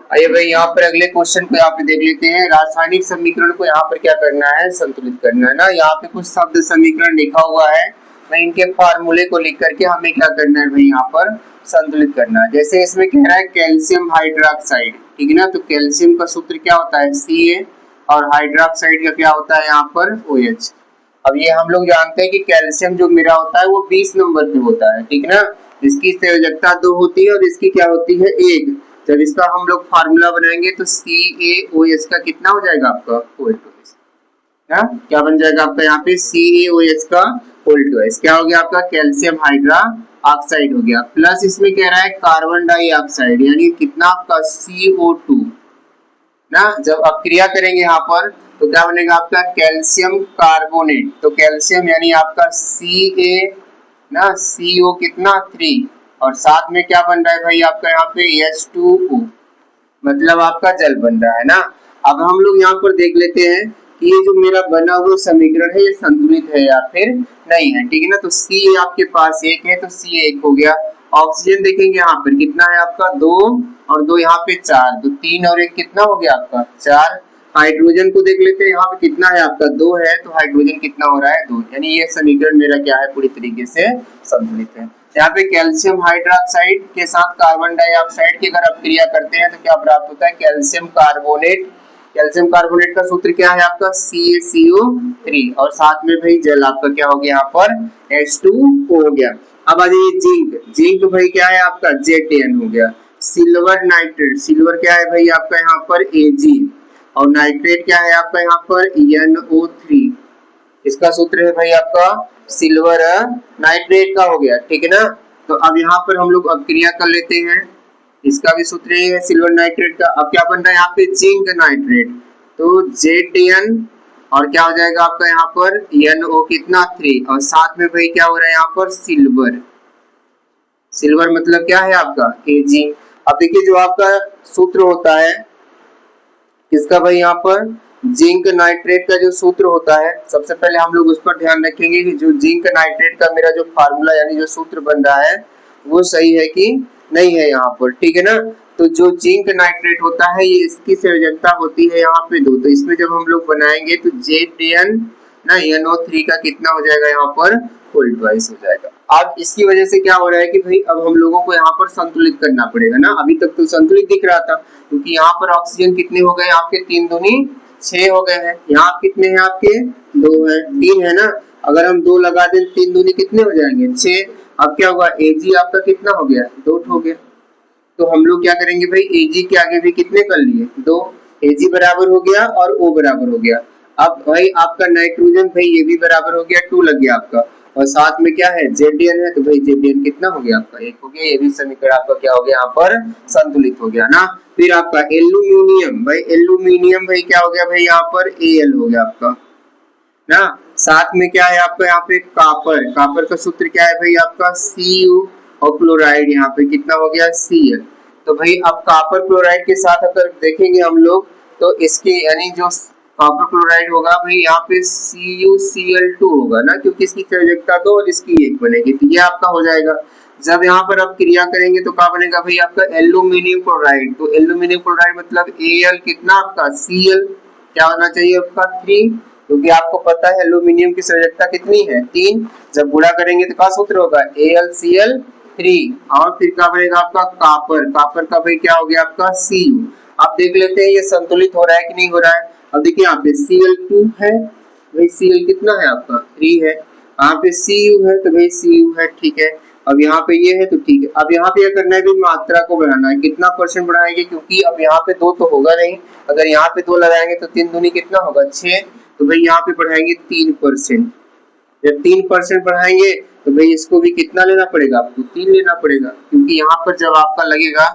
आइए भाई यहाँ पर अगले क्वेश्चन को यहाँ पे देख लेते हैं। रासायनिक समीकरण को यहाँ पर क्या करना है, संतुलित करना है ना। यहाँ पे कुछ शब्द समीकरण लिखा हुआ है, मैं इनके फार्मूले को लिख करके हमें क्या करना है भाई, यहाँ पर संतुलित करना है। जैसे इसमें कह रहा है कैल्शियम हाइड्रोक्साइड, ठीक है ना। तो कैल्शियम का सूत्र क्या होता है, Ca, और हाइड्रोक्साइड का क्या होता है यहाँ पर, OH। अब ये हम लोग जानते हैं कि कैल्शियम जो मेरा होता है वो 20 नंबर पे होता है, ठीक है ना। इसकी संयोजकता 2 होती है और इसकी क्या होती है, 1। जब इसका हम लोग फार्मूला बनाएंगे तो CaOH का कितना हो जाएगा आपका, OH। क्या बन जाएगा आपका यहाँ पे, CaOH का OH क्या हो गया आपका, कैल्शियम हाइड्रोक्साइड हो गया। प्लस इसमें कह रहा है कार्बन डाइऑक्साइड, यानी कितना आपका CO2 ना। जब आप क्रिया करेंगे यहाँ पर तो क्या बनेगा आपका, कैल्शियम कार्बोनेट। तो कैल्शियम यानी आपका Ca ना, CO कितना 3, और साथ में क्या बन रहा है भाई आपका यहाँ पे H2O, मतलब आपका जल बन रहा है ना। अब हम लोग यहाँ पर देख लेते हैं कि ये जो मेरा बना हुआ समीकरण है ये संतुलित है या फिर नहीं है, ठीक है ना। तो C आपके पास 1 है तो C 1 हो गया। ऑक्सीजन देखेंगे यहाँ पर कितना है आपका, 2, और 2 यहाँ पे 4, तो 3 और 1 कितना हो गया आपका, 4। हाइड्रोजन को देख लेते हैं, यहाँ पे कितना है आपका, 2 है, तो हाइड्रोजन कितना हो रहा है, 2। यानी ये समीकरण मेरा क्या है, पूरी तरीके से संतुलित है। यहाँ पे कैल्शियम हाइड्रोक्साइड के साथ कार्बन डाइऑक्साइड की अगर आप क्रिया करते हैं तो क्या प्राप्त होता है, कैल्शियम कार्बोनेट। कैल्शियम कार्बोनेट का सूत्र क्या है आपका, CaCO3, और साथ में भाई जल आपका क्या हो गया यहाँ पर, H2O हो गया। अब आ जाइए जिंक। जिंक भाई क्या है आपका, Zn हो गया। सिल्वर नाइट्रेट, सिल्वर क्या है भाई आपका यहाँ पर, Ag, और नाइट्रेट क्या है आपका यहाँ पर, NO3। इसका सूत्र है भाई आपका सिल्वर नाइट्रेट का हो गया, ठीक है ना। तो अब यहाँ पर हम लोग अब क्रिया कर लेते हैं, इसका भी सूत्र है सिल्वर नाइट्रेट का। अब क्या बन रहा है यहाँ पे, जिंक नाइट्रेट, तो Zn, और क्या हो जाएगा आपका यहाँ पर NO कितना 3, और साथ में भाई क्या हो रहा है यहाँ पर सिल्वर। सिल्वर मतलब क्या है आपका Ag। अब देखिए जो आपका सूत्र होता है इसका भाई यहाँ पर जिंक नाइट्रेट का जो सूत्र होता है, सबसे पहले हम लोग उस पर ध्यान रखेंगे कि जो जिंक नाइट्रेट का मेरा जो फार्मूला यानी जो सूत्र बन रहा है वो सही है कि नहीं है यहाँ पर, ठीक है ना। तो जो जिंक नाइट्रेट होता है ये इसकी संयोजकता होती है यहाँ पे 2, तो इसमें जब हम लोग बनाएंगे तो Zn ना NO3 का कितना हो जाएगा यहाँ पर, ट्वाइस हो जाएगा। अब इसकी वजह से क्या हो रहा है कि भाई अब हम लोगों को यहाँ पर संतुलित करना पड़ेगा ना। अभी तक तो संतुलित दिख रहा था क्योंकि यहाँ पर ऑक्सीजन कितने हो गए आपके, 3 दूनी 6 हो गए हैं। यहाँ कितने हैं आपके, 2 है, 3 है ना। अगर हम 2 लगा दें 3 दूनी कितने हो जाएंगे, 6। अब क्या होगा, Ag आपका कितना हो गया, 2 हो गया। तो हम लोग क्या करेंगे भाई, Ag के आगे भी कितने कर लिए, 2। Ag बराबर हो गया और O बराबर हो गया। अब भाई आपका नाइट्रोजन भाई ये भी बराबर हो गया, 2 लग गया आपका, और साथ में क्या है Zn है, तो भाई Zn कितना हो गया आपका, 1 हो गया। ये भी समीकरण आपका क्या हो गया यहाँ पर, संतुलित हो गया ना। फिर आपका एल्यूमिनियम, भाई एल्यूमिनियम भाई क्या हो गया भाई यहाँ पर, Al हो गया आपका ना। साथ में क्या है आपका यहाँ पे कापर, कापर का सूत्र क्या है भाई आपका Cu, और क्लोराइड यहाँ पे कितना हो गया Cl। तो भाई अब कापर क्लोराइड के साथ अगर देखेंगे हम लोग तो इसके यानी जो कॉपर क्लोराइड होगा भाई यहाँ पे CuCl2 होगा ना, क्योंकि इसकी संयोजकता 2 और इसकी 1 बनेगी, तो ये आपका हो जाएगा। जब यहाँ पर आप क्रिया करेंगे तो क्या बनेगा भाई आपका एल्यूमिनियम क्लोराइड। तो एल्यूमिनियम क्लोराइड मतलब Al कितना आपका Cl, क्या होना चाहिए आपका 3, क्योंकि आपको पता है एल्यूमिनियम की संयोजकता कितनी है, 3। जब गुणा करेंगे तो क्या सूत्र होगा, AlCl3, और फिर क्या बनेगा आपका कापर, कापर का भाई क्या हो गया आपका Cu। आप देख लेते हैं ये संतुलित हो रहा है कि नहीं हो रहा है। अब देखिए यहाँ पे Cl2 है, भाई Cl कितना है आपका 3 है, यहाँ पे Cu है तो भाई Cu है, ठीक है। अब यहाँ पे ये है तो ठीक है। अब यहाँ पे यह करना है भी मात्रा को बढ़ाना है, कितना % बढ़ाएंगे, क्योंकि अब यहाँ पे 2 तो होगा नहीं, अगर यहाँ पे 2 लगाएंगे तो 3 दूनी कितना होगा 6, तो भाई यहाँ पे बढ़ाएंगे 3%। जब 3% बढ़ाएंगे तो भाई इसको भी कितना लेना पड़ेगा आपको, 3 लेना पड़ेगा, क्योंकि यहाँ पर जब आपका लगेगा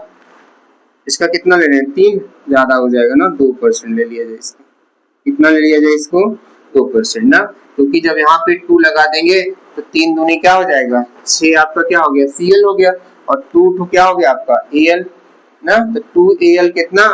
इसका कितना ले रहे हैं, 3 ज्यादा हो जाएगा ना, 2% ले लिया जाए इसका, कितना ले लिया जाए इसको, 2% ना, क्योंकि जब यहाँ पे 2 लगा देंगे तो 3 दूनी क्या हो जाएगा 6, आपका क्या हो गया Cl हो गया, और 2 क्या हो गया आपका Al ना। तो 2Al कितना